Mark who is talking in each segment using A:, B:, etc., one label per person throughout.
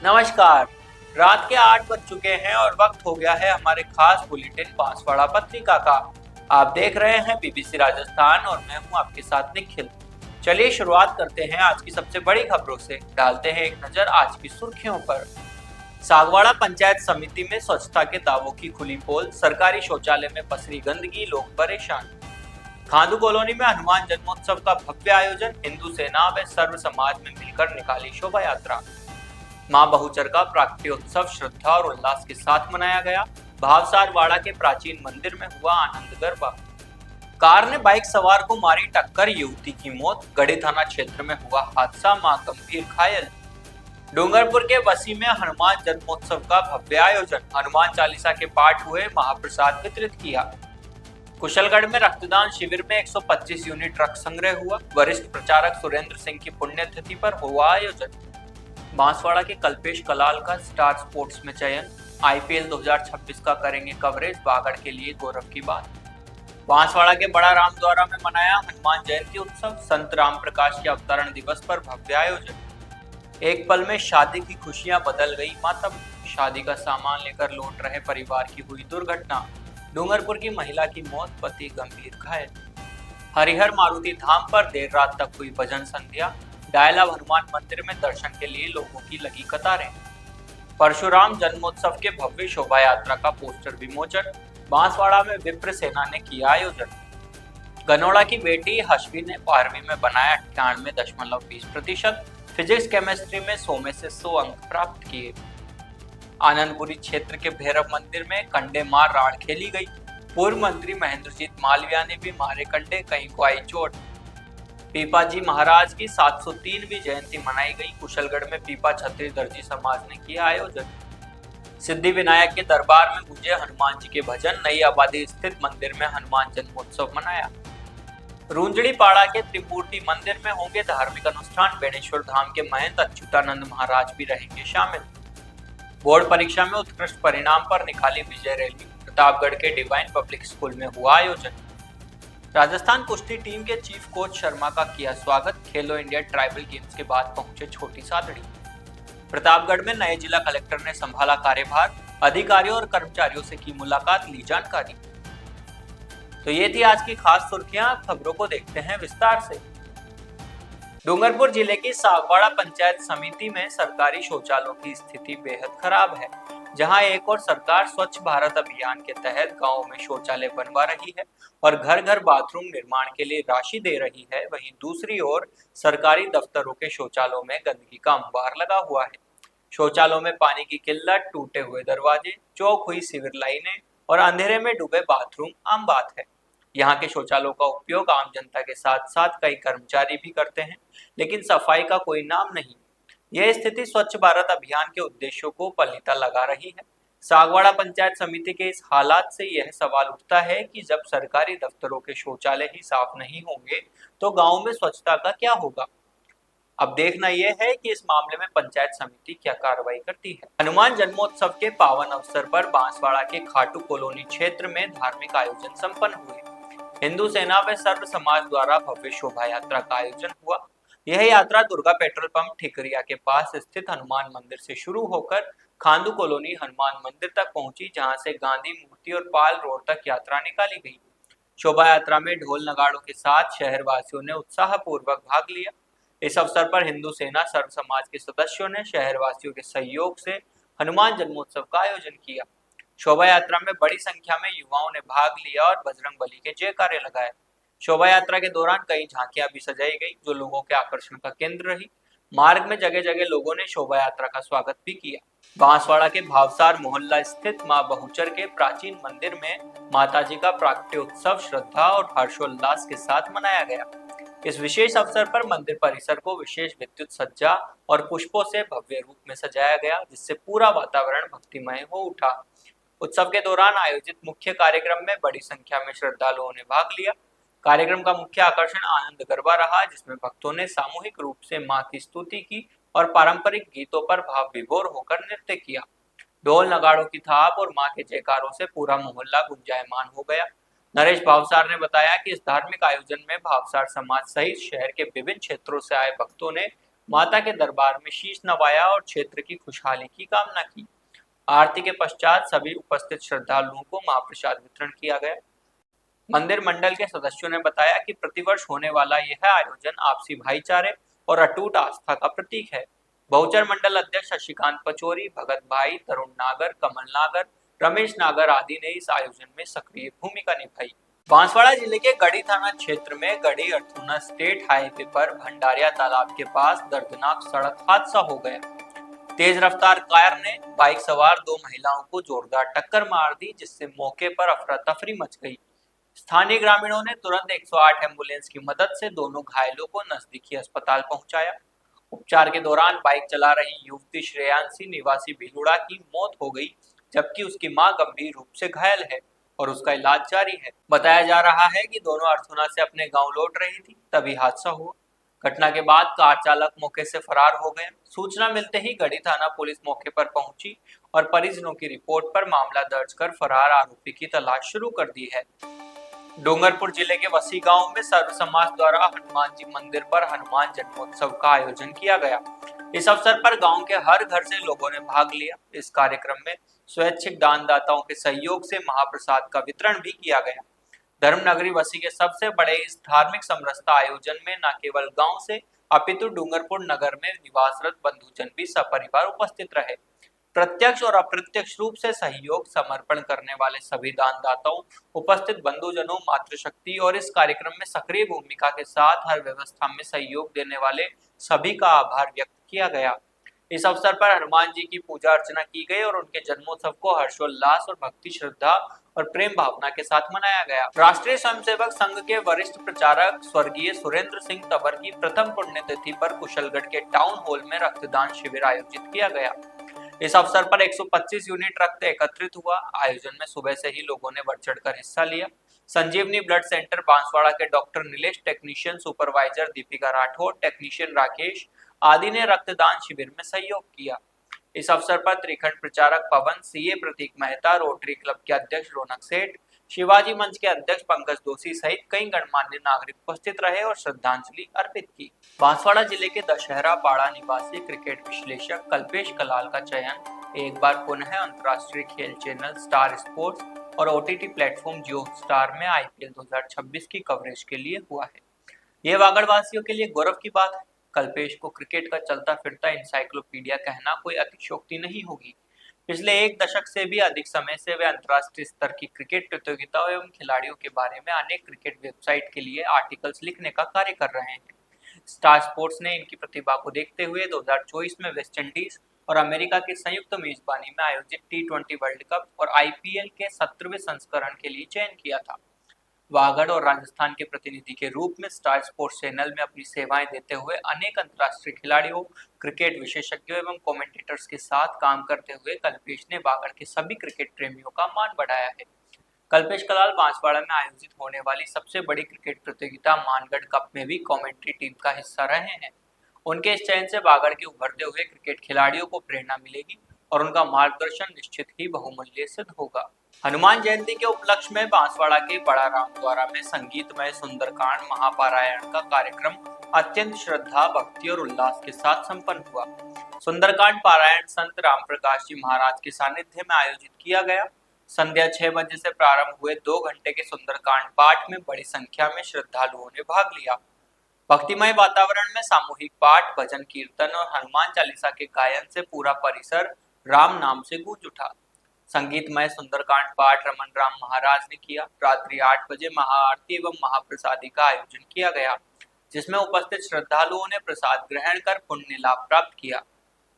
A: नमस्कार। रात के 8 बज चुके हैं और वक्त हो गया है हमारे खास बुलेटिन बांसवाड़ा पत्रिका का। आप देख रहे हैं बीबीसी राजस्थान और मैं हूं आपके साथ निखिल। चलिए शुरुआत करते हैं आज की सबसे बड़ी खबरों से। डालते हैं एक नजर आज की सुर्खियों पर। सागवाड़ा पंचायत समिति में स्वच्छता के दावों की खुली पोल। सरकारी शौचालय में पसरी गंदगी, लोग परेशान। खांदू कॉलोनी में हनुमान जन्मोत्सव का भव्य आयोजन। हिंदू सेना व सर्व समाज में मिलकर निकाली शोभा यात्रा। मां बहुचर का प्राकट्योत्सव श्रद्धा और उल्लास के साथ मनाया गया। भावसार वाड़ा के प्राचीन मंदिर में हुआ आनंद गरबा। कार ने बाइक सवार को मारी टक्कर, युवती की मौत। गढ़ी थाना क्षेत्र में हुआ हादसा, मां गंभीर घायल। डूंगरपुर के बसी में हनुमान जन्मोत्सव का भव्य आयोजन। हनुमान चालीसा के पाठ हुए, महाप्रसाद वितरित किया। कुशलगढ़ में रक्तदान शिविर में 125 यूनिट रक्त संग्रह हुआ। वरिष्ठ प्रचारक सुरेंद्र सिंह की पुण्यतिथि पर हुआ आयोजन। बांसवाड़ा के कल्पेश कलाल का स्टार स्पोर्ट्स में चयन। आईपीएल 2026 का करेंगे कवरेज, बागड़ के लिए गौरव की बात। बांसवाड़ा के बड़ा रामद्वारा में मनाया हनुमान जयंती उत्सव। संत राम प्रकाश के अवतरण दिवस पर भव्य आयोजन। एक पल में शादी की खुशियां बदल गई मातम। शादी का सामान लेकर लौट रहे परिवार की हुई दुर्घटना। डूंगरपुर की महिला की मौत, पति गंभीर घायल। हरिहर मारुति धाम पर देर रात तक हुई भजन संध्या। डायला हनुमान मंदिर में दर्शन के लिए लोगों की लगी कतारें। परशुराम जन्मोत्सव के भव्य शोभा यात्रा का पोस्टर विमोचन। बांसवाड़ा में विप्र सेना ने किया आयोजन। गनौड़ा की बेटी हश्वी ने 12वीं में बनाया 98.20%। फिजिक्स केमिस्ट्री में 100 में से 100 अंक प्राप्त किए। आनंदपुरी क्षेत्र के भैरव मंदिर में कंडे मार राड़ खेली गई। पूर्व मंत्री महेंद्रजीत मालविया ने भी मारे कंडे, कहीं को आई चोट। पीपाजी महाराज की 703वीं जयंती मनाई गई। कुशलगढ़ में पीपा छत्री दर्जी समाज ने किया आयोजन। सिद्धि विनायक के दरबार में गूंजे हनुमान जी के भजन। नई आबादी स्थित मंदिर में हनुमान जन्मोत्सव मनाया। रूंजड़ी पाड़ा के त्रिमूर्ति मंदिर में होंगे धार्मिक अनुष्ठान। बेणेश्वर धाम के महंत अच्युतानंद महाराज भी रहेंगे शामिल। बोर्ड परीक्षा में उत्कृष्ट परिणाम पर निकाली विजय रैली। प्रतापगढ़ के डिवाइन पब्लिक स्कूल में हुआ आयोजन। राजस्थान कुश्ती टीम के चीफ कोच शर्मा का किया स्वागत। खेलो इंडिया ट्राइबल गेम्स के बाद पहुंचे छोटी सादड़ी। प्रतापगढ़ में नए जिला कलेक्टर ने संभाला कार्यभार। अधिकारियों और कर्मचारियों से की मुलाकात, ली जानकारी। तो ये थी आज की खास सुर्खियां। खबरों को देखते हैं विस्तार से। डूंगरपुर जिले की सागवाड़ा पंचायत समिति में सरकारी शौचालयों की स्थिति बेहद खराब है। जहां एक और सरकार स्वच्छ भारत अभियान के तहत गांवों में शौचालय बनवा रही है और घर घर बाथरूम निर्माण के लिए राशि दे रही है, वहीं दूसरी ओर सरकारी दफ्तरों के शौचालयों में गंदगी का अंबार लगा हुआ है। शौचालयों में पानी की किल्लत, टूटे हुए दरवाजे, चौक हुई सीवर लाइनें और अंधेरे में डूबे बाथरूम आम बात है। यहाँ के शौचालयों का उपयोग आम जनता के साथ साथ कई कर्मचारी भी करते हैं, लेकिन सफाई का कोई नाम नहीं। यह स्थिति स्वच्छ भारत अभियान के उद्देश्यों को पलीता लगा रही है। सागवाड़ा पंचायत समिति के इस हालात से यह सवाल उठता है कि जब सरकारी दफ्तरों के शौचालय ही साफ नहीं होंगे तो गांव में स्वच्छता का क्या होगा। अब देखना यह है कि इस मामले में पंचायत समिति क्या कार्रवाई करती है। हनुमान जन्मोत्सव के पावन अवसर पर बांसवाड़ा के खाटू कॉलोनी क्षेत्र में धार्मिक आयोजन संपन्न हुए। हिंदू सेना व सर्व समाज द्वारा भव्य शोभा यात्रा का आयोजन हुआ। यह यात्रा दुर्गा पेट्रोल पंप ठिकरिया के पास स्थित हनुमान मंदिर से शुरू होकर खांदू कॉलोनी हनुमान मंदिर तक पहुंची, जहां से गांधी मूर्ति और पाल रोड तक यात्रा निकाली गई। शोभा यात्रा में ढोल नगाड़ों के साथ शहरवासियों ने उत्साहपूर्वक भाग लिया। इस अवसर पर हिंदू सेना सर्व समाज के सदस्यों ने शहरवासियों के सहयोग से हनुमान जन्मोत्सव का आयोजन किया। शोभा यात्रा में बड़ी संख्या में युवाओं ने भाग लिया और बजरंग बली के जयकारे लगाए। शोभा यात्रा के दौरान कई झांकियां भी सजाई गई, जो लोगों के आकर्षण का केंद्र रही। मार्ग में जगह जगह लोगों ने शोभा यात्रा का स्वागत भी किया। बांसवाड़ा के भावसार मोहल्ला स्थित मां बहुचर के प्राचीन मंदिर में माताजी का प्राकट्योत्सव श्रद्धा और हर्षोल्लास के साथ मनाया गया। इस विशेष अवसर पर मंदिर परिसर को विशेष विद्युत सज्जा और पुष्पों से भव्य रूप में सजाया गया, जिससे पूरा वातावरण भक्तिमय हो उठा। उत्सव के दौरान आयोजित मुख्य कार्यक्रम में बड़ी संख्या में श्रद्धालुओं ने भाग लिया। कार्यक्रम का मुख्य आकर्षण आनंद गरबा रहा, जिसमें भक्तों ने सामूहिक रूप से मां की स्तुति की और पारंपरिक गीतों पर भाव विभोर होकर नृत्य किया। ढोल नगाड़ों की थाप और मां के जयकारों से पूरा मोहल्ला गुंजायमान हो गया। नरेश भावसार ने बताया कि इस धार्मिक आयोजन में भावसार समाज सहित शहर के विभिन्न क्षेत्रों से आए भक्तों ने माता के दरबार में शीश नवाया और क्षेत्र की खुशहाली की कामना की। आरती के पश्चात सभी उपस्थित श्रद्धालुओं को महाप्रसाद वितरण किया गया। मंदिर मंडल के सदस्यों ने बताया कि प्रतिवर्ष होने वाला यह आयोजन आपसी भाईचारे और अटूट आस्था का प्रतीक है। बहुचर मंडल अध्यक्ष शशिकांत पचौरी, भगत भाई, तरुण नागर, कमल नागर, रमेश नागर आदि ने इस आयोजन में सक्रिय भूमिका निभाई। बांसवाड़ा जिले के गढ़ी थाना क्षेत्र में गढ़ी अर्थूना स्टेट हाईवे पर भंडारिया तालाब के पास दर्दनाक सड़क हादसा हो गया। तेज रफ्तार कार ने बाइक सवार दो महिलाओं को जोरदार टक्कर मार दी, जिससे मौके पर अफरा तफरी मच गई। स्थानीय ग्रामीणों ने तुरंत 108 एम्बुलेंस की मदद से दोनों घायलों को नजदीकी अस्पताल पहुंचाया। उपचार के दौरान बाइक चला रही युवती श्रेयांशी निवासी भिलुड़ा की मौत हो गई, जबकि उसकी मां गंभीर रूप से घायल है और उसका इलाज जारी है। बताया जा रहा है कि दोनों अर्थुना से अपने गांव लौट रही थी, तभी हादसा हुआ। घटना के बाद कार चालक मौके से फरार हो गया। सूचना मिलते ही गढ़ी थाना पुलिस मौके पर पहुंची और परिजनों की रिपोर्ट पर मामला दर्ज कर फरार आरोपी की तलाश शुरू कर दी है। डूंगरपुर जिले के वसी गांव में सर्व समाज द्वारा हनुमान जी मंदिर पर हनुमान जन्मोत्सव का आयोजन किया गया। इस अवसर पर गांव के हर घर से लोगों ने भाग लिया। इस कार्यक्रम में स्वैच्छिक दानदाताओं के सहयोग से महाप्रसाद का वितरण भी किया गया। धर्मनगरी वसी के सबसे बड़े इस धार्मिक समरसता आयोजन में न केवल गांव से अपितु डूंगरपुर नगर में निवासरत बंधुजन भी सपरिवार उपस्थित रहे। प्रत्यक्ष और अप्रत्यक्ष रूप से सहयोग समर्पण करने वाले सभी दानदाताओं, उपस्थित बंधुजनों, मातृशक्ति और इस कार्यक्रम में सक्रिय भूमिका के साथ हर व्यवस्था में सहयोग देने वाले सभी का आभार व्यक्त किया गया। इस अवसर पर हनुमान जी की पूजा अर्चना की गई और उनके जन्मोत्सव को हर्षोल्लास और भक्ति श्रद्धा और प्रेम भावना के साथ मनाया गया। राष्ट्रीय स्वयंसेवक संघ के वरिष्ठ प्रचारक स्वर्गीय सुरेंद्र सिंह तबर की प्रथम पुण्यतिथि पर कुशलगढ़ के टाउन हॉल में रक्तदान शिविर आयोजित किया गया। इस अवसर पर 125 यूनिट रक्त एकत्रित हुआ। आयोजन में सुबह से ही लोगों ने बढ़ चढ़कर हिस्सा लिया। संजीवनी ब्लड सेंटर बांसवाड़ा के doctor Nilesh, technician supervisor Deepika Rathore, technician Rakesh आदि ने रक्तदान शिविर में सहयोग किया। इस अवसर पर त्रिखंड प्रचारक पवन, सीए प्रतीक मेहता, रोटरी क्लब के अध्यक्ष रौनक सेठ, शिवाजी मंच के अध्यक्ष पंकज दोषी सहित कई गणमान्य नागरिक उपस्थित रहे और श्रद्धांजलि अर्पित की। बांसवाड़ा जिले के दशहरा पाड़ा निवासी क्रिकेट विश्लेषक कल्पेश कलाल का चयन एक बार पुनः अंतर्राष्ट्रीय खेल चैनल स्टार स्पोर्ट्स और ओटीटी प्लेटफॉर्म जियो स्टार में आईपीएल 2026 की कवरेज के लिए हुआ है। यह वागड़वासियों के लिए गौरव की बात है। कल्पेश को क्रिकेट का चलता फिरता इंसाइक्लोपीडिया कहना कोई अतिशयोक्ति नहीं होगी। पिछले एक दशक से भी अधिक समय से वे अंतर्राष्ट्रीय स्तर की क्रिकेट प्रतियोगिताओं एवं खिलाड़ियों के बारे में अनेक क्रिकेट वेबसाइट के लिए आर्टिकल्स लिखने का कार्य कर रहे हैं। स्टार स्पोर्ट्स ने इनकी प्रतिभा को देखते हुए 2024 में वेस्टइंडीज और अमेरिका की संयुक्त मेजबानी में आयोजित T20 वर्ल्ड कप और आईपीएल के 17वें संस्करण के लिए चयन किया था। वागड़ और राजस्थान के प्रतिनिधि के रूप में स्टार स्पोर्ट्स चैनल में अपनी सेवाएं देते हुए अनेक अंतर्राष्ट्रीय खिलाड़ियों, क्रिकेट विशेषज्ञों एवं कमेंटेटर्स के साथ काम करते हुए कल्पेश ने वागड़ के सभी क्रिकेट प्रेमियों का मान बढ़ाया है। कल्पेश कलाल बांसवाड़ा में आयोजित होने वाली सबसे बड़ी क्रिकेट प्रतियोगिता मानगढ़ कप में भी कमेंट्री टीम का हिस्सा रहे हैं। उनके इस चयन से वागड़ के उभरते हुए क्रिकेट खिलाड़ियों को प्रेरणा मिलेगी और उनका मार्गदर्शन निश्चित ही बहुमूल्य सिद्ध होगा। हनुमान जयंती के उपलक्ष्य में बांसवाड़ा के बड़ा रामद्वारा में संगीतमय सुंदरकांड महापारायण का कार्यक्रम अत्यंत श्रद्धा, भक्ति और उल्लास के साथ संपन्न हुआ। सुंदरकांड पारायण संत राम प्रकाश जी महाराज के सानिध्य में आयोजित किया गया। संध्या 6 बजे से प्रारंभ हुए 2 घंटे के सुंदरकांड पाठ में बड़ी संख्या में श्रद्धालुओं ने भाग लिया। भक्तिमय वातावरण में सामूहिक पाठ, भजन कीर्तन और हनुमान चालीसा के गायन से पूरा परिसर राम नाम से गूंज उठा। संगीतमय सुंदरकांड पाठ रमन राम महाराज ने किया। रात्रि 8 बजे महाआरती एवं महाप्रसादी का आयोजन किया गया, जिसमें उपस्थित श्रद्धालुओं ने प्रसाद ग्रहण कर पुण्य लाभ प्राप्त किया।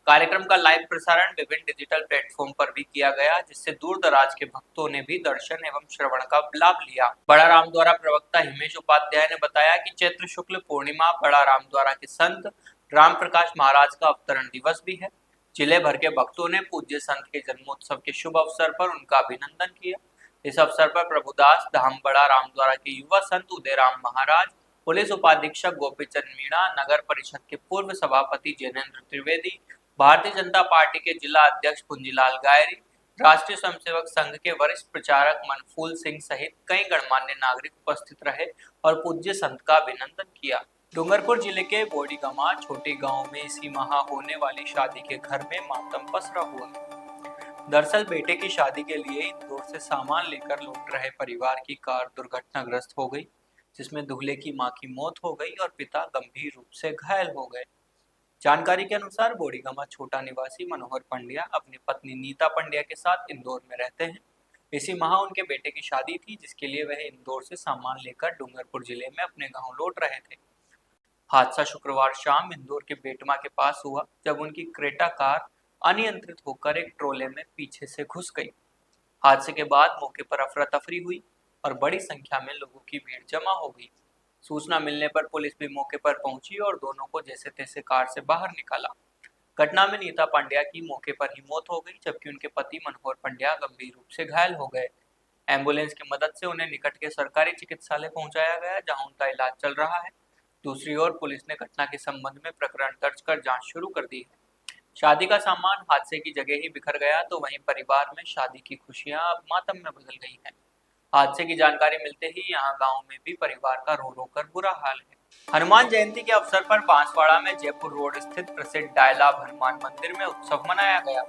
A: कार्यक्रम का लाइव प्रसारण विभिन्न डिजिटल प्लेटफॉर्म पर भी किया गया, जिससे दूर दराज के भक्तों ने भी दर्शन एवं श्रवण का लाभ लिया। बड़ा रामद्वारा प्रवक्ता हिमेश उपाध्याय ने बताया कि चैत्र शुक्ल पूर्णिमा बड़ा रामद्वारा के संत राम प्रकाश महाराज का अवतरण दिवस भी है। जिले भर के भक्तों ने पूज्य संत के जन्मोत्सव के शुभ अवसर पर उनका अभिनंदन किया। इस अवसर पर प्रभुदास धाम बड़ा रामद्वारा के युवा संत उदय राम महाराज, पुलिस उपाधीक्षक गोपीचंद मीणा, नगर परिषद के पूर्व सभापति जैनेन्द्र त्रिवेदी, भारतीय जनता पार्टी के जिला अध्यक्ष पुंजीलाल गायरी, राष्ट्रीय स्वयंसेवक संघ के वरिष्ठ प्रचारक मनफूल सिंह सहित कई गणमान्य नागरिक उपस्थित रहे और पूज्य संत का अभिनंदन किया। डूंगरपुर जिले के बोडीगमा छोटे गांव में इसी माह होने वाली शादी के घर में मातम पसरा हुआ है। दरअसल बेटे की शादी के लिए इंदौर से सामान लेकर लौट रहे परिवार की कार दुर्घटनाग्रस्त हो गई, जिसमें दूल्हे की मां की मौत हो गई और पिता गंभीर रूप से घायल हो गए। जानकारी के अनुसार बोडीगमा छोटा निवासी मनोहर पंड्या अपनी पत्नी नीता पंड्या के साथ इंदौर में रहते हैं। इसी माह उनके बेटे की शादी थी, जिसके लिए वह इंदौर से सामान लेकर डूंगरपुर जिले में अपने गांव लौट रहे थे। हादसा शुक्रवार शाम इंदौर के बेटमा के पास हुआ, जब उनकी क्रेटा कार अनियंत्रित होकर एक ट्रोले में पीछे से घुस गई। हादसे के बाद मौके पर अफरा तफरी हुई और बड़ी संख्या में लोगों की भीड़ जमा हो गई। सूचना मिलने पर पुलिस भी मौके पर पहुंची और दोनों को जैसे तैसे कार से बाहर निकाला। घटना में नीता पांड्या की मौके पर ही मौत हो गई, जबकि उनके पति मनोहर पंड्या गंभीर रूप से घायल हो गए। एम्बुलेंस की मदद से उन्हें निकट के सरकारी चिकित्सालय पहुंचाया गया, जहां उनका इलाज चल रहा है। दूसरी ओर पुलिस ने घटना के संबंध में प्रकरण दर्ज कर जांच शुरू कर दी है। शादी का सामान हादसे की जगह ही बिखर गया, तो वहीं परिवार में शादी की खुशियां अब मातम में बदल गई हैं। हादसे की जानकारी मिलते ही यहां गांव में भी परिवार का रो रो कर बुरा हाल है। हनुमान जयंती के अवसर पर बांसवाड़ा में जयपुर रोड स्थित प्रसिद्ध डायलाभ हनुमान मंदिर में उत्सव मनाया गया।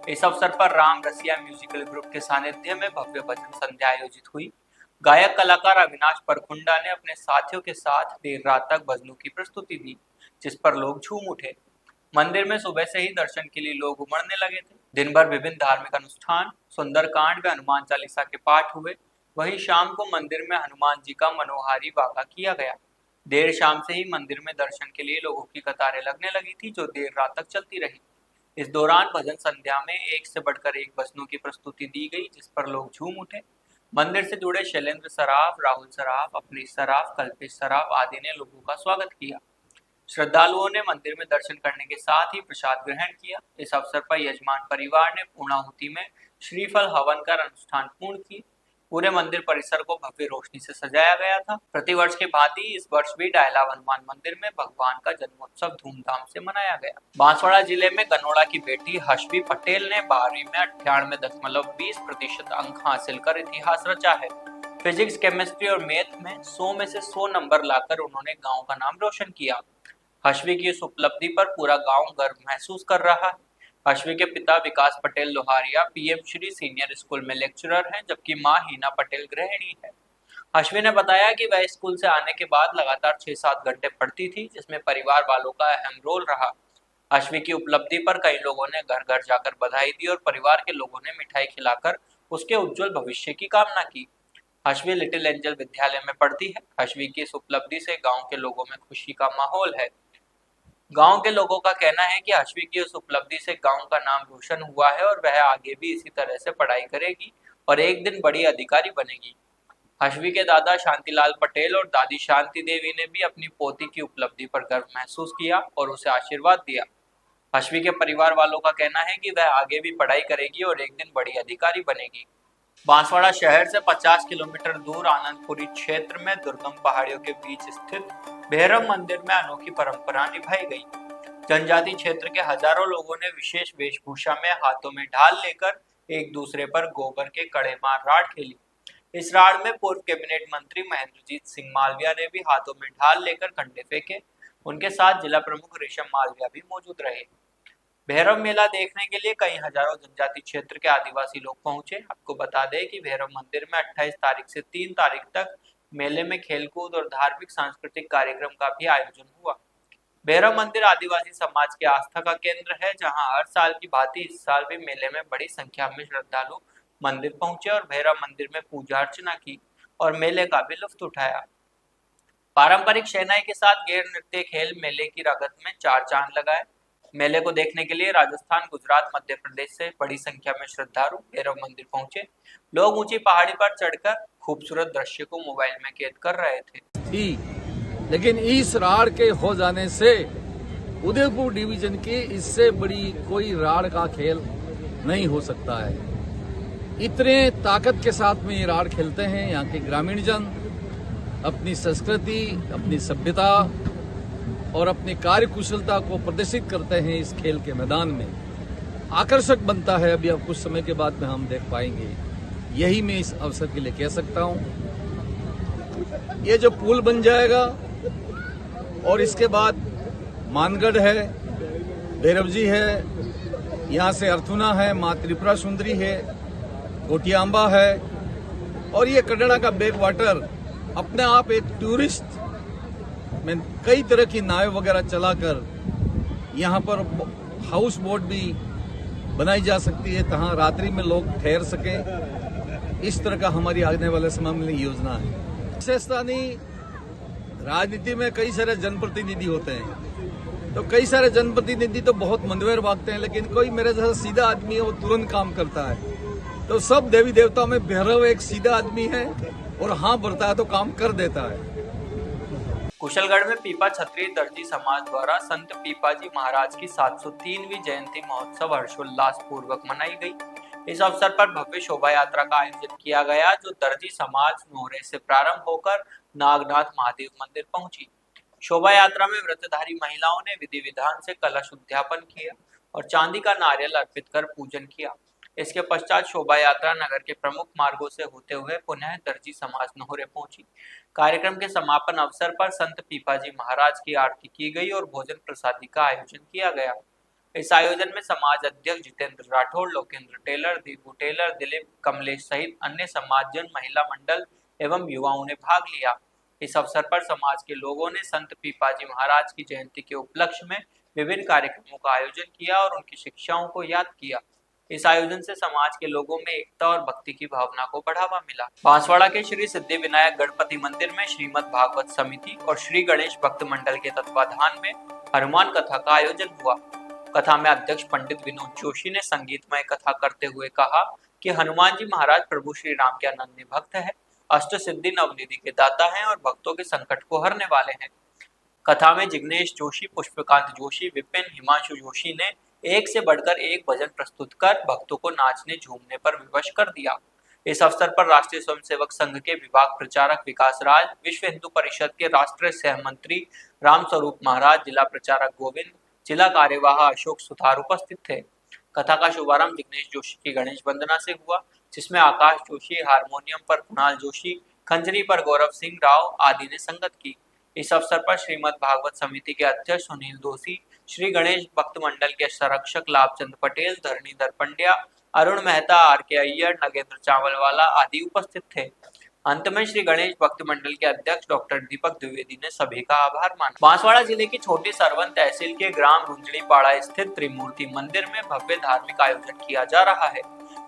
A: इस अवसर पर राम रसिया म्यूजिकल ग्रुप के सानिध्य में भव्य भजन संध्या आयोजित हुई। गायक कलाकार अविनाश परखुंडा ने अपने साथियों के साथ देर रात तक भजनों की प्रस्तुति दी, जिस पर लोग झूम उठे। मंदिर में सुबह से ही दर्शन के लिए लोग उमड़ने लगे थे। दिन भर विभिन्न धार्मिक अनुष्ठान, सुंदरकांड व हनुमान चालीसा के पाठ हुए। वहीं शाम को मंदिर में हनुमान जी का मनोहारी वाका किया गया। देर शाम से ही मंदिर में दर्शन के लिए लोगों की कतारें लगने लगी थी, जो देर रात तक चलती रही। इस दौरान भजन संध्या में एक से बढ़कर एक भजनों की प्रस्तुति दी गई, जिस पर लोग झूम उठे। मंदिर से जुड़े शैलेंद्र सराफ, राहुल सराफ, अपनी सराफ, कल्पेश सराफ आदि ने लोगों का स्वागत किया। श्रद्धालुओं ने मंदिर में दर्शन करने के साथ ही प्रसाद ग्रहण किया। इस अवसर पर यजमान परिवार ने पूर्णाहुति में श्रीफल हवन कर अनुष्ठान पूर्ण किए। पूरे मंदिर परिसर को भव्य रोशनी से सजाया गया था। प्रतिवर्ष के भांति इस वर्ष भी डायलाभ हनुमान मंदिर में भगवान का जन्मोत्सव धूमधाम से मनाया गया। बांसवाड़ा जिले में गनोड़ा की बेटी हर्षवी पटेल ने 12वीं में 98.20% अंक हासिल कर इतिहास रचा है। फिजिक्स, केमिस्ट्री और मैथ में 100 में से 100 नंबर लाकर उन्होंने गाँव का नाम रोशन किया। हर्षवी की इस उपलब्धि पर पूरा गाँव गर्व महसूस कर रहा है। हर्षवी के पिता Vikas Patel Loharia PM Shri senior school में लेक्चरर हैं, जबकि मां हीना पटेल गृहिणी है। हर्षवी ने बताया कि वह स्कूल से आने के बाद लगातार 6-7 घंटे पढ़ती थी, जिसमें परिवार वालों का अहम रोल रहा। हर्षवी की उपलब्धि पर कई लोगों ने घर घर जाकर बधाई दी और परिवार के लोगों ने मिठाई खिलाकर उसके उज्जवल भविष्य की कामना की। हर्षवी लिटिल एंजल विद्यालय में पढ़ती है। हर्षवी की इस उपलब्धि से गाँव के लोगों में खुशी का माहौल है। गांव के लोगों का कहना है कि हर्षवी की उस उपलब्धि से गांव का नाम रोशन हुआ है और वह आगे भी इसी तरह से पढ़ाई करेगी और एक दिन बड़ी अधिकारी बनेगी। हर्षवी के दादा शांतिलाल पटेल और दादी शांति देवी ने भी अपनी पोती की उपलब्धि पर गर्व महसूस किया और उसे आशीर्वाद दिया। हर्षवी के परिवार वालों का कहना है कि वह आगे भी पढ़ाई करेगी और एक दिन बड़ी अधिकारी बनेगी। बांसवाड़ा शहर से 50 किलोमीटर दूर आनंदपुरी क्षेत्र में दुर्गम पहाड़ियों के बीच स्थित भैरव मंदिर में अनोखी परंपरा निभाई गई। जनजाति क्षेत्र के हजारों लोगों ने विशेष वेशभूषा में हाथों में ढाल लेकर एक दूसरे पर गोबर के कड़े मार राड़ खेली। इस राड़ में पूर्व कैबिनेट मंत्री महेंद्रजीत सिंह मालविया ने भी हाथों में ढाल लेकर कंडे फेंके। उनके साथ जिला प्रमुख रेशम मालविया भी मौजूद रहे। भैरव मेला देखने के लिए कई हजारों जनजाति क्षेत्र के आदिवासी लोग पहुंचे। आपको बता दें कि भैरव मंदिर में 28 तारीख से 3 तारीख तक मेले में खेलकूद और धार्मिक सांस्कृतिक कार्यक्रम का भी आयोजन हुआ। भैरव मंदिर आदिवासी समाज के आस्था का केंद्र है, जहां हर साल की भांति इस साल भी मेले में बड़ी संख्या में श्रद्धालु मंदिर पहुंचे और भैरव मंदिर में पूजा अर्चना की और मेले का भी लुत्फ उठाया। पारंपरिक शहनाई के साथ गैर नृत्य खेल मेले की रगत में 4 चांद लगाए। मेले को देखने के लिए राजस्थान, गुजरात, मध्य प्रदेश से बड़ी संख्या में श्रद्धालु भैरव मंदिर पहुंचे। लोग ऊंची पहाड़ी पर चढ़कर खूबसूरत दृश्य को मोबाइल में कैद कर रहे थे।
B: लेकिन इस राड़ के हो जाने से उदयपुर डिवीजन की इससे बड़ी कोई राड़ का खेल नहीं हो सकता है। इतने ताकत के साथ में ये राड़ खेलते हैं। यहाँ के ग्रामीण जन अपनी संस्कृति, अपनी सभ्यता और अपनी कार्य कुशलता को प्रदर्शित करते हैं। इस खेल के मैदान में आकर्षक बनता है। अभी अब कुछ समय के बाद में हम देख पाएंगे। यही मैं इस अवसर के लिए कह सकता हूं। ये जो पुल बन जाएगा और इसके बाद मानगढ़ है, भैरव जी है, यहाँ से अर्थुना है, माँ त्रिपुरा सुंदरी है, गोटियांबा है और ये कड्डड़ा का बैक वाटर अपने आप एक टूरिस्ट में कई तरह की नावें वगैरह चलाकर यहाँ पर हाउस बोट भी बनाई जा सकती है, तहाँ रात्रि में लोग ठहर सकें। इस तरह का हमारी आने वाले समय में योजना है। विशेषतानी राजनीति में कई सारे जनप्रतिनिधि होते हैं, तो कई सारे जनप्रतिनिधि तो बहुत मंदवेर भागते हैं, लेकिन कोई मेरे जैसा सीधा आदमी है वो तुरंत काम करता है। तो सब देवी देवताओं में भैरव एक सीधा आदमी है और हाँ भरता है तो काम कर देता है।
A: कुशलगढ़ में पीपा क्षत्रिय दर्जी समाज द्वारा संत पीपाजी महाराज की 703वीं जयंती महोत्सव हर्षोल्लास पूर्वक मनाई गई। इस अवसर पर भव्य शोभा यात्रा का आयोजन किया गया, जो दर्जी समाज नोहरे से प्रारंभ होकर नागनाथ महादेव मंदिर पहुंची। शोभा यात्रा में व्रतधारी महिलाओं ने विधि विधान से कलश उद्यापन किया और चांदी का नारियल अर्पित कर पूजन किया। इसके पश्चात शोभा यात्रा नगर के प्रमुख मार्गों से होते हुए पुनः दर्जी समाज नोहरे पहुंची। कार्यक्रम के समापन अवसर पर संत पीपाजी महाराज की आरती की गई और भोजन प्रसादी का आयोजन किया गया। इस आयोजन में समाज अध्यक्ष जितेंद्र राठौड़, लोकेंद्र टेलर, दीपू टेलर, दिलीप कमलेश सहित अन्य समाजजन, महिला मंडल एवं युवाओं ने भाग लिया। इस अवसर पर समाज के लोगों ने संत पीपाजी महाराज की जयंती के उपलक्ष्य में विभिन्न कार्यक्रमों का आयोजन किया और उनकी शिक्षाओं को याद किया। इस आयोजन से समाज के लोगों में एकता और भक्ति की भावना को बढ़ावा मिला। बांसवाड़ा के श्री सिद्धि विनायक गणपति मंदिर में श्रीमद् भागवत समिति और श्री गणेश भक्त मंडल के तत्वाधान में हनुमान कथा का आयोजन हुआ। कथा में अध्यक्ष पंडित विनोद जोशी ने संगीतमय कथा करते हुए कहा कि हनुमान जी महाराज प्रभु श्री राम के अनन्य भक्त है, अष्ट सिद्धि नवनिधि के दाता हैं और भक्तों के संकट को हरने वाले हैं। कथा में जिग्नेश जोशी, पुष्पकांत जोशी, विपिन, हिमांशु जोशी ने एक से बढ़कर एक भजन प्रस्तुत कर भक्तों को नाचने झूमने पर विवश कर दिया। इस अवसर पर राष्ट्रीय स्वयंसेवक संघ के विभाग प्रचारक विकास राज, विश्व हिंदू परिषद के राष्ट्रीय सह मंत्री राम स्वरूप महाराज, जिला प्रचारक गोविंद, जिला कार्यवाह अशोक सुथार उपस्थित थे। कथा का शुभारंभ जिग्नेश जोशी की गणेश वंदना से हुआ, जिसमें आकाश जोशी, हारमोनियम पर कुणाल जोशी, खंजरी पर गौरव सिंह राव आदि ने संगत की। इस अवसर पर श्रीमद् भागवत समिति के अध्यक्ष सुनील दोषी, श्री गणेश भक्त मंडल के संरक्षक लाभचंद पटेल, धरणीधर पंड्या, अरुण मेहता, आर के अय्यर, नगेंद्र चावलवाला आदि उपस्थित थे। अंत में श्री गणेश भक्त मंडल के अध्यक्ष डॉक्टर दीपक द्विवेदी ने सभी का आभार माना। बांसवाड़ा जिले की छोटी सरवन तहसील के ग्राम रुंजड़ी पाड़ा स्थित त्रिमूर्ति मंदिर में भव्य धार्मिक आयोजन किया जा रहा है।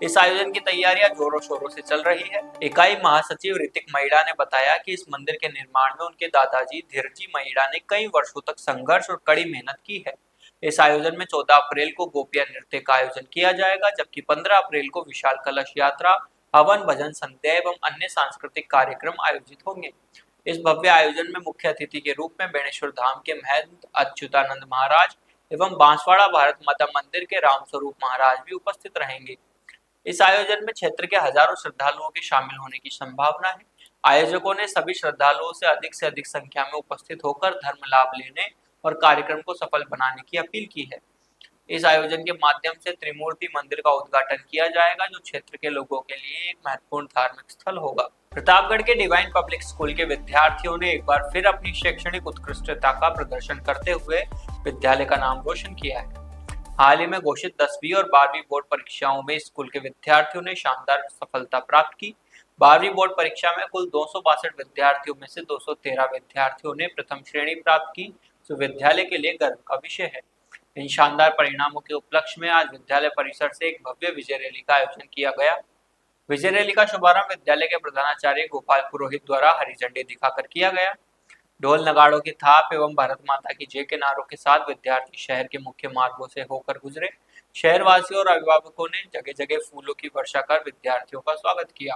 A: इस आयोजन की तैयारियां जोरों शोरों से चल रही है। इकाई महासचिव ऋतिक महिड़ा ने बताया कि इस मंदिर के निर्माण में उनके दादाजी धीरजी महिड़ा ने कई वर्षों तक संघर्ष और कड़ी मेहनत की है। इस आयोजन में 14 अप्रैल को गोपिया नृत्य का आयोजन किया जाएगा, जबकि 15 अप्रैल को विशाल कलश यात्रा, हवन, भजन, संध्या एवं अन्य सांस्कृतिक कार्यक्रम आयोजित होंगे। इस भव्य आयोजन में मुख्य अतिथि के रूप में बेणेश्वर धाम के महंत अच्युतानंद महाराज एवं बांसवाड़ा भारत माता मंदिर के रामस्वरूप महाराज भी उपस्थित रहेंगे। इस आयोजन में क्षेत्र के हजारों श्रद्धालुओं के शामिल होने की संभावना है। आयोजकों ने सभी श्रद्धालुओं से अधिक संख्या में उपस्थित होकर धर्म लाभ लेने और कार्यक्रम को सफल बनाने की अपील की है। इस आयोजन के माध्यम से त्रिमूर्ति मंदिर का उद्घाटन किया जाएगा, जो क्षेत्र के लोगों के लिए एक महत्वपूर्ण धार्मिक स्थल होगा। प्रतापगढ़ के डिवाइन पब्लिक स्कूल के विद्यार्थियों ने एक बार फिर अपनी शैक्षणिक उत्कृष्टता का प्रदर्शन करते हुए विद्यालय का नाम रोशन किया है। हाल ही में घोषित 10वीं और 12वीं बोर्ड परीक्षाओं में स्कूल के विद्यार्थियों ने शानदार सफलता प्राप्त की। 12वीं बोर्ड परीक्षा में कुल 262 विद्यार्थियों में से 213 विद्यार्थियों ने प्रथम श्रेणी प्राप्त की, जो विद्यालय के लिए गर्व का विषय है। इन शानदार परिणामों के उपलक्ष्य में आज विद्यालय परिसर से एक भव्य विजय रैली का आयोजन किया गया। विजय रैली का शुभारंभ विद्यालय के प्रधानाचार्य गोपाल पुरोहित द्वारा हरी झंडी दिखाकर किया गया। ढोल नगाड़ों की थाप एवं भारत माता की जय के नारों के साथ विद्यार्थी शहर के मुख्य मार्गों से होकर गुजरे। शहरवासियों और अभिभावकों ने जगह जगह फूलों की वर्षा कर विद्यार्थियों का स्वागत किया।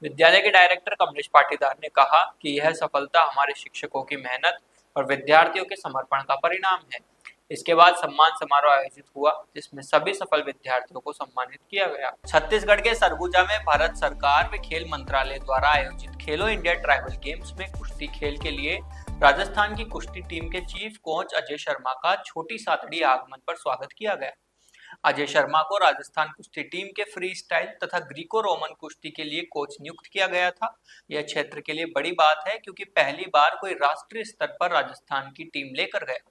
A: विद्यालय के डायरेक्टर कमलेश पाटीदार ने कहा कि यह सफलता हमारे शिक्षकों की मेहनत और विद्यार्थियों के समर्पण का परिणाम है। इसके बाद सम्मान समारोह आयोजित हुआ, जिसमें सभी सफल विद्यार्थियों को सम्मानित किया गया। छत्तीसगढ़ के सरगुजा में भारत सरकार व खेल मंत्रालय द्वारा आयोजित खेलो इंडिया ट्राइबल गेम्स में कुश्ती खेल के लिए राजस्थान की कुश्ती टीम के चीफ कोच अजय शर्मा का छोटी सातड़ी आगमन पर स्वागत किया गया। अजय शर्मा को राजस्थान कुश्ती टीम के फ्री स्टाइल तथा ग्रीको रोमन कुश्ती के लिए कोच नियुक्त किया गया था। यह क्षेत्र के लिए बड़ी बात है क्योंकि पहली बार कोई राष्ट्रीय स्तर पर राजस्थान की टीम लेकर गया।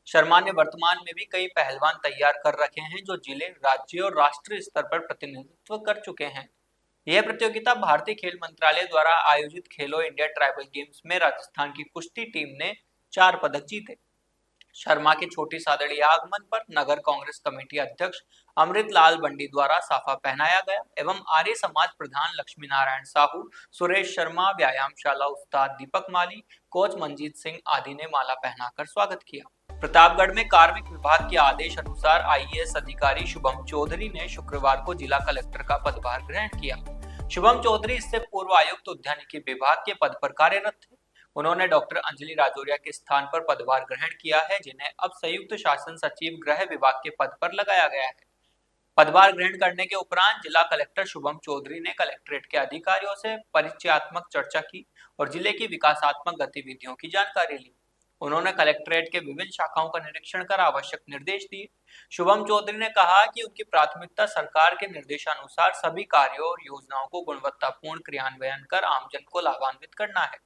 A: शर्मा ने वर्तमान में भी कई पहलवान तैयार कर रखे हैं जो जिले, राज्य और राष्ट्रीय स्तर पर प्रतिनिधित्व कर चुके हैं। यह प्रतियोगिता भारतीय खेल मंत्रालय द्वारा आयोजित खेलो इंडिया ट्राइबल गेम्स में राजस्थान की कुश्ती टीम ने 4 पदक जीते। शर्मा के छोटी सादड़ी आगमन पर नगर कांग्रेस कमेटी अध्यक्ष अमृत लाल बंडी द्वारा साफा पहनाया गया एवं आर्य समाज प्रधान लक्ष्मी नारायण साहू, सुरेश शर्मा, व्यायामशाला उस्ताद दीपक माली, कोच मंजीत सिंह आदि ने माला पहनाकर स्वागत किया। प्रतापगढ़ में कार्मिक विभाग के आदेश अनुसार आईएएस अधिकारी शुभम चौधरी ने शुक्रवार को जिला कलेक्टर का पदभार ग्रहण किया। शुभम चौधरी इससे पूर्व आयुक्त उद्यानिकी विभाग के पद पर कार्यरत थे। उन्होंने डॉक्टर अंजलि राजौरिया के स्थान पर पदभार ग्रहण किया है, जिन्हें अब संयुक्त शासन सचिव गृह विभाग के पद पर लगाया गया है। पदभार ग्रहण करने के उपरांत जिला कलेक्टर शुभम चौधरी ने कलेक्ट्रेट के अधिकारियों से परिचयात्मक चर्चा की और जिले की विकासात्मक गतिविधियों की जानकारी ली। उन्होंने कलेक्ट्रेट के विभिन्न शाखाओं का निरीक्षण कर आवश्यक निर्देश दिए। शुभम चौधरी ने कहा कि उनकी प्राथमिकता सरकार के निर्देशानुसार सभी कार्यों और योजनाओं को गुणवत्तापूर्ण क्रियान्वयन कर आमजन को लाभान्वित करना है।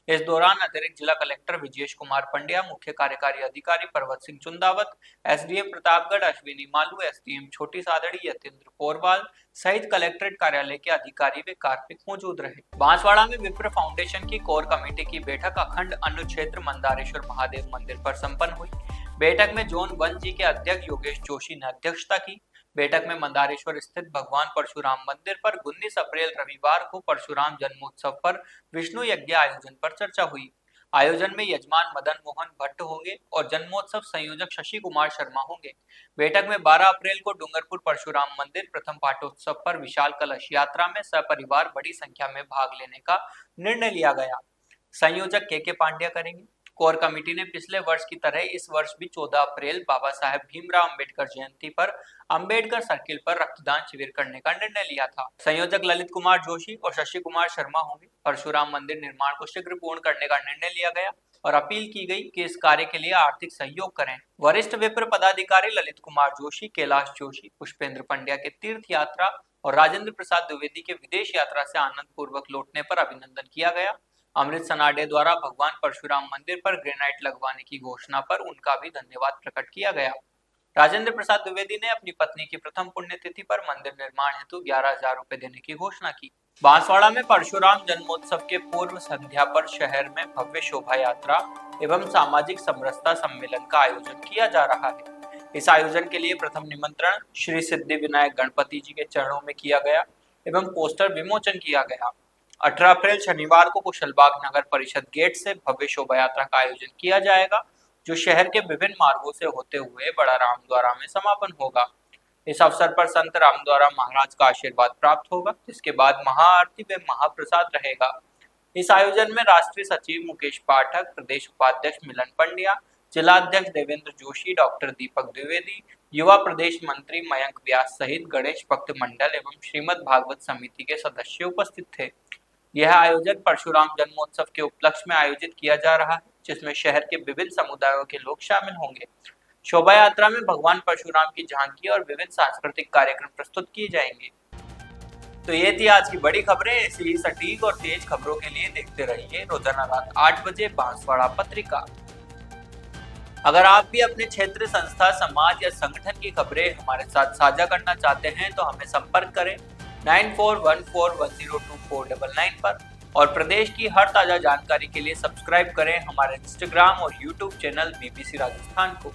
A: इस दौरान अतिरिक्त जिला कलेक्टर विजयेश कुमार पंड्या, मुख्य कार्यकारी अधिकारी पर्वत सिंह चुंदावत, एसडीएम प्रतापगढ़ अश्विनी मालू, एसडीएम छोटी सादड़ी यतेंद्र पोरवाल सहित कलेक्ट्रेट कार्यालय के अधिकारी व कार्मिक मौजूद रहे। बांसवाड़ा में विप्र फाउंडेशन की कोर कमेटी की बैठक अखंड अन्न क्षेत्र मंदारेश्वर महादेव मंदिर पर संपन्न हुई। बैठक में जोन 1 जी के अध्यक्ष योगेश जोशी ने अध्यक्षता की। बैठक में मंदारेश्वर स्थित भगवान परशुराम मंदिर पर 19 अप्रैल रविवार को परशुराम जन्मोत्सव पर विष्णु यज्ञ आयोजन पर चर्चा हुई। आयोजन में यजमान मदन मोहन भट्ट होंगे और जन्मोत्सव संयोजक शशि कुमार शर्मा होंगे। बैठक में 12 अप्रैल को डूंगरपुर परशुराम मंदिर प्रथम पाठोत्सव पर विशाल कलश यात्रा में सपरिवार बड़ी संख्या में भाग लेने का निर्णय लिया गया। संयोजक के पांड्या करेंगे। कोर कमेटी ने पिछले वर्ष की तरह इस वर्ष भी 14 अप्रैल बाबा साहेब भीमराव अंबेडकर जयंती पर अंबेडकर सर्किल पर रक्तदान शिविर करने का निर्णय लिया था। संयोजक ललित कुमार जोशी और शशि कुमार शर्मा होंगे। परशुराम मंदिर निर्माण को शीघ्र पूर्ण करने का निर्णय लिया गया और अपील की गई कि इस कार्य के लिए आर्थिक सहयोग करें। वरिष्ठ विप्र पदाधिकारी ललित कुमार जोशी, कैलाश जोशी, पुष्पेंद्र पंड्या के तीर्थ यात्रा और राजेंद्र प्रसाद द्विवेदी के विदेश यात्रा से आनंद पूर्वक लौटने पर अभिनंदन किया गया। अमृत सनाडे द्वारा भगवान परशुराम मंदिर पर ग्रेनाइट लगवाने की घोषणा पर उनका भी धन्यवाद प्रकट किया गया। राजेंद्र प्रसाद द्विवेदी ने अपनी पत्नी की प्रथम पुण्यतिथि पर मंदिर निर्माण हेतु 11,000 रुपए देने की घोषणा की। बांसवाड़ा में परशुराम जन्मोत्सव के पूर्व संध्या पर शहर में भव्य शोभा यात्रा एवं सामाजिक समरसता सम्मेलन का आयोजन किया जा रहा है। इस आयोजन के लिए प्रथम निमंत्रण श्री सिद्धि विनायक गणपति जी के चरणों में किया गया एवं पोस्टर विमोचन किया गया। 18 अप्रैल शनिवार को कुशलबाग नगर परिषद गेट से भव्य शोभा यात्रा का आयोजन किया जाएगा, जो शहर के विभिन्न मार्गों से होते हुए बड़ा रामद्वारा में समापन होगा। इस अवसर पर संत रामद्वारा महाराज का आशीर्वाद प्राप्त होगा, जिसके बाद महाआरती व महाप्रसाद रहेगा। इस आयोजन में राष्ट्रीय सचिव मुकेश पाठक, प्रदेश उपाध्यक्ष मिलन पंड्या, जिला अध्यक्ष देवेंद्र जोशी, डॉक्टर दीपक द्विवेदी, युवा प्रदेश मंत्री मयंक व्यास सहित गणेश भक्त मंडल एवं श्रीमद भागवत समिति के सदस्य उपस्थित थे। यह आयोजन परशुराम जन्मोत्सव के उपलक्ष्य में आयोजित किया जा रहा है, जिसमें शहर के विभिन्न समुदायों के लोग शामिल होंगे। शोभा यात्रा में भगवान परशुराम की झांकी और विभिन्न सांस्कृतिक कार्यक्रम प्रस्तुत किए जाएंगे। तो ये थी आज की बड़ी खबरें। ऐसी ही सटीक और तेज खबरों के लिए देखते रहिए रोजाना रात 8 बजे बांसवाड़ा पत्रिका। अगर आप भी अपने क्षेत्र, संस्था, समाज या संगठन की खबरें हमारे साथ साझा करना चाहते हैं तो हमें संपर्क करें 9414102499 पर और प्रदेश की हर ताजा जानकारी के लिए सब्सक्राइब करें हमारे इंस्टाग्राम और यूट्यूब चैनल बीबीसी राजस्थान को।